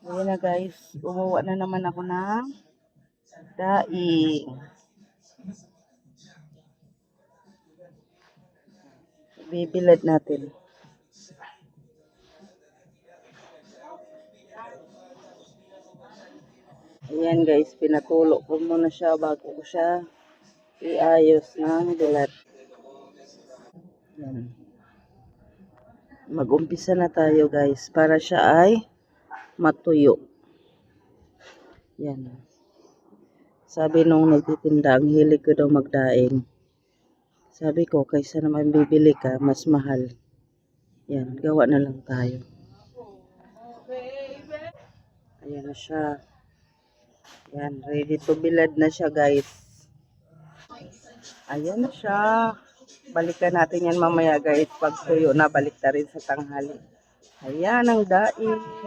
Ayan na guys, umuwa na naman ako ng daing. Bibilad natin. Ayan guys, pinatulo ko muna siya bago ko siya iayos ng bilad. Ayan. Mag-umpisa na tayo guys para siya ay matuyo. Yan. Sabi nung nagtitinda, ang hilig ko daw magdaing. Sabi ko, kaysa naman bibili ka, mas mahal. Yan, gawa na lang tayo. Ayan na siya. Yan, ready to bilad na siya guys. Ayan na siya. Balikan natin yan mamaya guys. Pag tuyo na, balik na rin sa tanghali. Ayan ang daing.